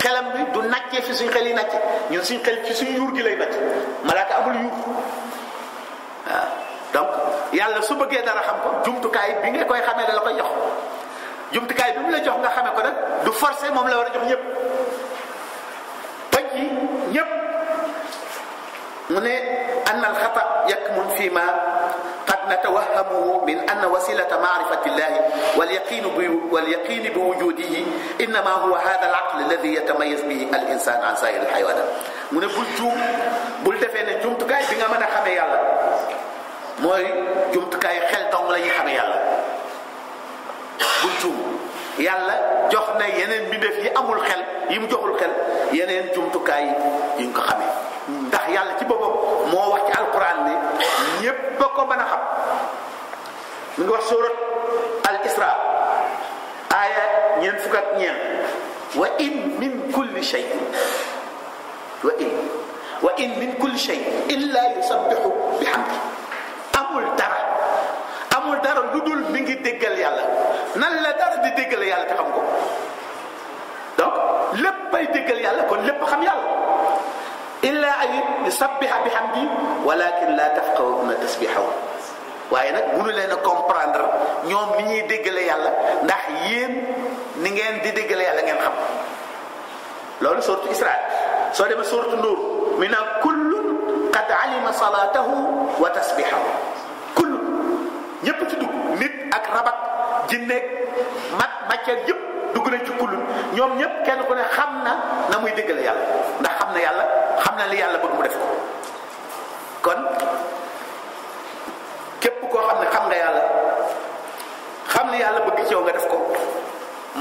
xelam bi du nàccee fi suñ xel yi nàcce ñun suñ xel ci suñ yuur gi lay nàcc malaaka amul yuur waaw donc yàlla su bëggee dara xam ko jumtukaay bi nga koy xamee da la koy jox jumtukaay bi mu la jox nga xamee ko nag du forcé moom la war a jox ñëpp bëj yi ñëpp mu ne an al xata yakmun fi ma qad natawahamuhu min anna wasilata maarifati llahi walyaqini bi wujudihi innama huwa hada al aql alladi yatamayaz bihi al insan an sair al xayawanat mu ne bul defee ne jumtukaay bi nga mën a xamee yàlla mooy jumtukaay xel dong la ñuy xamee yàlla bul juum yàlla jox na yeneen mbindeef yi amul xel yi mu joxul xel yeneen jumtukaay yi ñu ko xamee ndax yàlla ci boppam moo wax ci alquran ne ñépp ba ko mën a xam mi ngi wax surat al isra aaya 49 wa in min kulli shay wa in min kulli shay illa yusabbihu bihamdi amul dara lu dul mi ngi déggal yàlla nan la dara di déggal yàlla te xam ko donc lépp ay déggal yàlla kon lépp xam yàlla illa ay yusabbiha bihamdi walakin la tafqahuna tasbihahu waaye nag mënu leen a comprendre ñoom ni ñuy déggale yàlla ndax yéen ni ngeen di déggale yàlla ngeen xam loolu sourate Isra soo demee sourate Nur mi naan kullun qad alima salatahu wa tasbihahu kullun ñépp ci dugg nit ak rabak jinneeg matière yëpp dugg nañ ci kullun ñoom ñëpp kenn ku ne xam na muy déggale yàlla ndax xam na yàlla xam na li yàlla bëgg mu def ko kon képp koo xam ne xam nga yàlla xam li yàlla bëgg ci yow nga def ko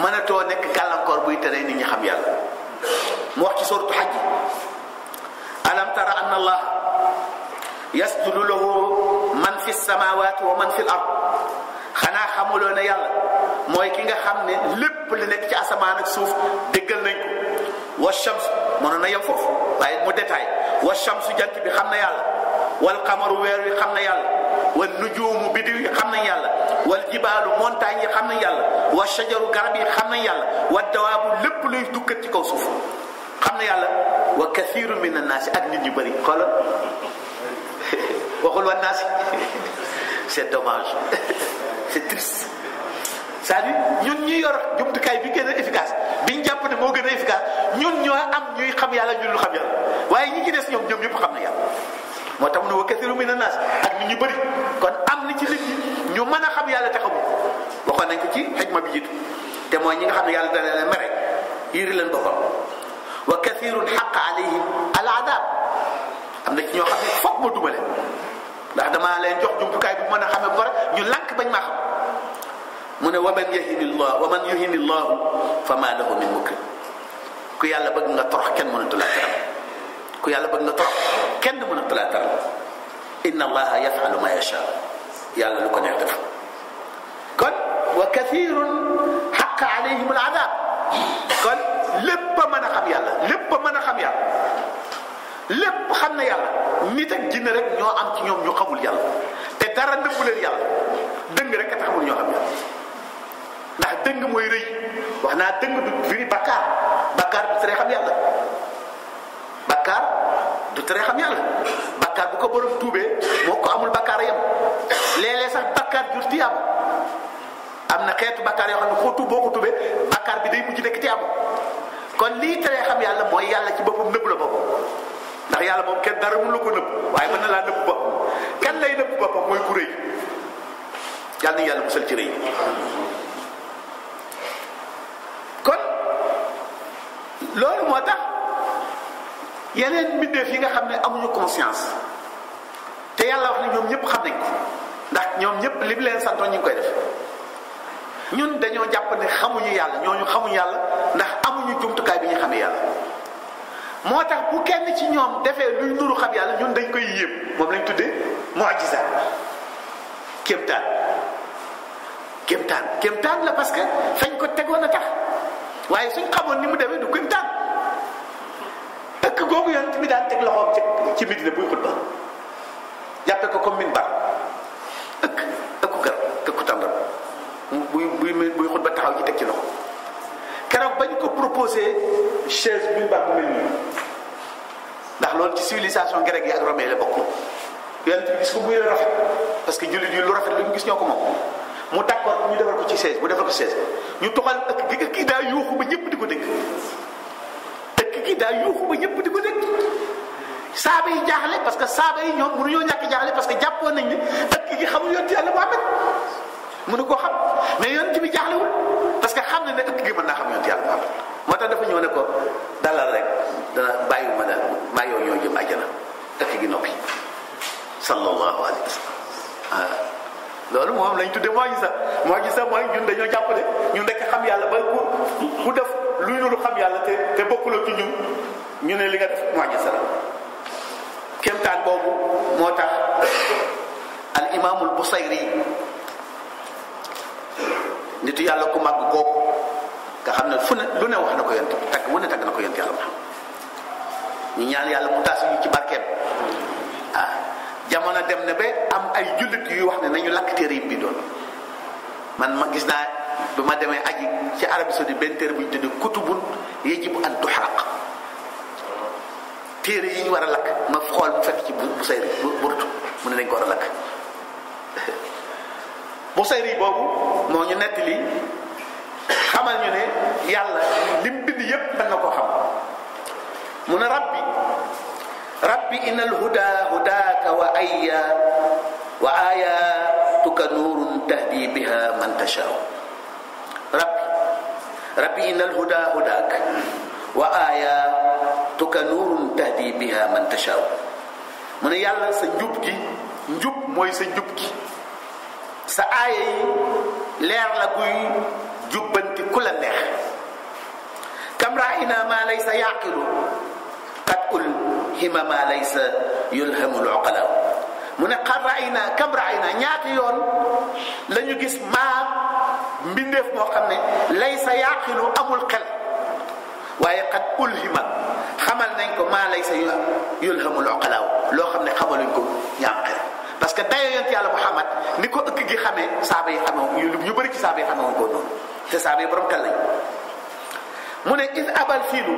mënatoo nekk gàllankoor buy tere nit ñi xam yàlla mu wax ci sourate Hajj alam tara anna allah yasjudu lahu man fi samawati wa man fi l ard xanaa xamuloo ne yàlla mooy ki nga xam ne lépp li nekk ci asamaan ak suuf déggal nañ ko wa shams mënoon na yem foofu waaye mu détail wa shamsu jant bi xam na yàlla wal qamaru weer wi xam na yàlla wal nujuumu bidiw yi xam nañ yàlla wal jibaalu montagne yi xam nañ yàlla wa shajaru garab yi xam nañ yàlla wa dawaabu lépp luy dukkat ci kaw suuf xam na yàlla wa kathiru min annaasi ak nit ñu bëri xoolal waxul wa naasi c'est dommage c'est triste c'est-à-dire ñun ñi yor jumtukaay bi gën a efficace biñ jàpp ne moo gën a efficace ñun ñoo am ñuy xam yàlla ñu dul xam yàlla waaye ñi ci des ñoom ñëpp xam na yàlla moo tax mu ne wa kathiru min annaas ak nit ñu bëri kon am na ci nit ñi ñu mën a xam yàlla te xamu waxoon nañ ko ci xikma bi jiitu te mooy ñi nga xam ne yàlla dana leen mere yiri leen boppam wa kathirun xaqa alayhim al adab am na ci ñoo xam ne foog ma duma leen ndax damaa leen jox jumtukaay bu mën a xamee ba pare ñu lànk bañ maa xam mu ne wa man yuhini llahu fa ma lahu min mukrim ku yàlla bëgg nga torox kenn mënatu laa teral ku yàlla bëgg nga torox kenn mënatu laa teral inna allaha yafalu ma yasha yàlla lu ko neex def kon wa kathirun xaqa alayhim al adab kon lépp a mën a xam yàlla lépp a mën a xam yàlla lépp xam na yàlla nit ak jinne rek ñoo am ci ñoom ñu xamul yàlla te dara nëbbu leen yàlla dëng rek a tax xamul ñoo xam yàlla ndax dëng mooy rëy wax naa dëng du firi bakkaar bakkaar du tere xam yàlla bakkaar du tere xam yàlla bakkaar bu ko borom tuubee moo ko amul bakkaar yam léeg-léeg sax bakkaar jur tiyaaba am na xeetu bakkaar yoo xam ne koo tuub boo ko tuubee bakkaar bi day mujj nekk tiyaaba kon lii teree xam yàlla mooy yàlla ci boppam nëbb la boppam ndax yàlla moom kenn dara mun la ko nëbb waaye mën na laa nëbb boppam kan lay nëbb boppam mooy ku rëy yàlla na yàlla musal ci rëy kon loolu moo tax yeneen mbindeef yi nga xam ne amuñu conscience te yàlla wax ne ñoom ñëpp xam nañ ko ndax ñoom ñëpp li mu leen santoon ñu ngi koy def ñun dañoo jàpp ne xamuñu yàlla ñooñu xamuñu yàlla ndax amuñu jumtukaay bi ñu xamee yàlla moo tax bu kenn ci ñoom defee luy nuru xam yàlla ñun dañ koy yéem moom lañ tuddee mu'jiza kéemtaan la parce que fañ ko tegoon a tax waaye suñ xamoon ni mu demee du kéemtaan ëkk googu yonent bi daan teg loxoom ci Medina buy xutba jàppe ko comme minbar ëkku garab ëkku tàndam buy xutba taxaw ci teg ci loxo keroog bañ ko proposé chaise minbar bu mel nii ndax loolu ci civilisation grecque yi ak romain la bokk yonent bi gis ko muy rafet parce que jullit yi lu rafet lu ñu gis ñoo ko moom mu d'accord ñu defal ko ci chaise bu defal ko ci chaise ñu toxal ëkk gi daa yuuxu ba ñëpp di ko dégg ëkk gi daa yuuxu ba ñëpp di ko dégg saaba yi jaaxle parce que saaba yi ñoom mënuñoo ñàkk jaaxle parce que jàppoon nañ ne ëkk gi xamul yonent Yàlla Muhammad mënu koo xam mais yonent bi jaaxlewul parce que xam na ne ëkk gi mën naa xam yonent Yàlla Muhammad moo tax dafa ñëw ne ko dalal rek dana bàyyiwuma daal maa yow ñoo jëm àjjana ëkk gi noppi sallallahu alayhi wa sallam loolu moom lañ tuddee mu'jiza mooy ñun dañoo jàpp ne ñun rek xam yàlla ba ku def luy nuru xam yàlla te bokkuloo ci ñun ñu ne li nga def mu'jiza la kéemtaan boobu moo tax al imaamul Busayri nitu yàlla ku màgg kooku nga xam ne fu ne lu ne wax na ko yonent bi tagg wu ne tagg na ko yonent yàlla ma ñu ñaan yàlla mu taas ñu ci barkeem jamono dem na ba am ay jullit yuy wax ne nañu lakk téere yi bi doon man ma gis naa bi ma demee aji ci Arabie Saoudite benn téere bu ñu tuddee kutubun yajibu an tuhraq téere yi ñu war a lakk ma xool mu fekk ci Busayri burtu mu ne nañ ko war a lakk Busayri boobu moo ñu nettali xamal ñu ne yàlla lim bind yépp mën na koo xam mu ne rabbi innal huda hudaaka wa ayatuka nuurun tahdi biha man tashaa rabbi innal huda hudaaka wa ayatuka nuurun tahdi biha man tashaa mu ne yàlla sa njub mooy sa njub gi sa aaya yi leer la guy jubbanti ku la neex kam ra'ayna ma laysa yaqilu qad ulhima ma laysa yulhamu al-uqala mu ne qad ra'ayna kam ra'ayna ñaata yoon la ñu gis maa mbindeef moo xam ne laysa yaqilu amul xel waaye qad ulhima xamal nañ ko ma laysa yulhamu al-uqala loo xam ne xamaluñ ko ñaam xel parce que dayo yonent yàlla Muhammad ni ko ëkk gi xamee saaba yi xamee ñu bëri ci saaba yi xamee woon ko noonu te saaba yi borom xel lañ mu ne id abal fiilu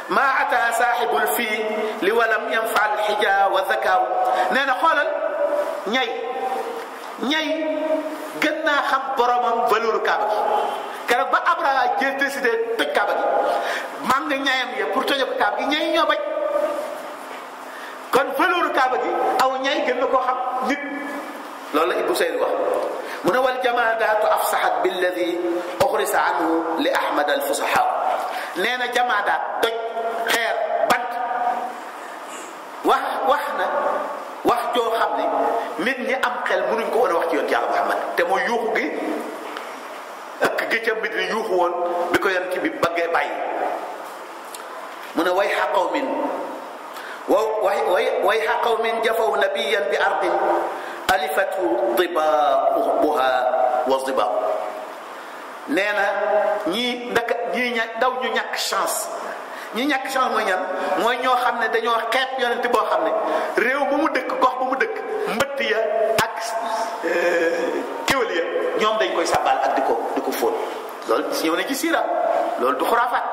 maa ata saaxibul fii li walam yanfaal xija wa zakaaw nee na xoolal ñay gën naa xam boromam valeur kaaba gi keroog ba Abraha jël décidé toj kaaba gi man nga ñayam ya pour tojee ko kaaba gi ñay ñoo bañ kon valeur kaaba gi aw ñay gën na koo xam nit. loolu la Ibou Seydi wax mu ne wal jamaadaatu afsaxat billadi uxrisa anhu li ahmad al fusaha nee na jamaadaat doj xeer bant wax na wax joo xam ne nit ñi am xel mënuñ ko woon a wax ci yonent yàlla Muhammad te mooy yuuxu gi ak gëccam bi di yuuxu woon bi ko yonent bi bëggee bàyyi mu ne way xaqaw min way xaqaw min jafaw nabiyan bi ardin alifatu dibaabuha wa dibaa nee na ñii ndaw ñu ñàkk chance ñi ñàkk chance mooy ñan mooy ñoo xam ne dañoo xeeb yonent boo xam ne réew ba mu dëkk gox ba mu dëkk mbëtt ya ak kéwél ya ñoom dañ koy sàbbaal ak di ko fóot loolu ñëw na ci siira loolu du xuraafaat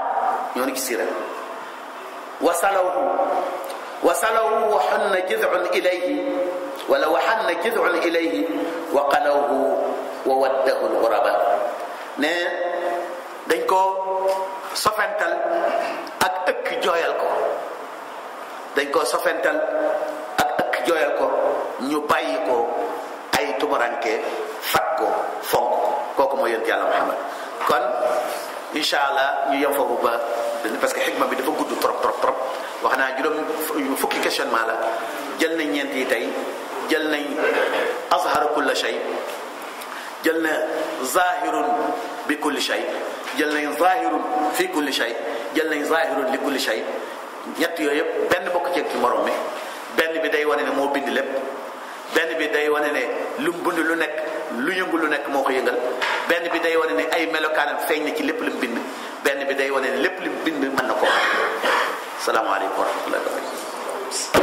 ñëw na ci siira wasalawhu wa xanna jid'un ilayhi wala wa xanna jid'un ilayhi wa qalawhu wa waddahu al-ghuraba ne dañ ko sofental ak ëkk jooyal ko dañ ko sofental ak ëkk jooyal ko ñu bàyyi ko ay tumuranke fat ko fonk ko kooku mooy yonent yàlla Muhammad kon incha allah ñu yem foofu ba parce que xikma bi dafa gudd trop wax naa juróom fukki questionnement la jël nañ ñeent yi tey jël nañ azhara kulla shay jël na zahirun bi kulli shay jël nañ zahirun fi kulli shay jël nañ zahirun li kulli shay ñett yooyu yëpp benn bokk ci morom mi benn bi day wane ne moo bind lépp benn bi day wane ne lu mu bind lu nekk lu yëngu lu nekk moo ko yëngal benn bi day wane ne ay melokaanam feeñ na ci lépp lu mu bind benn bi day wane ne lépp lu mu bind mën na koo xam salaamaaleykum wa rahmatullahi wa barakatuh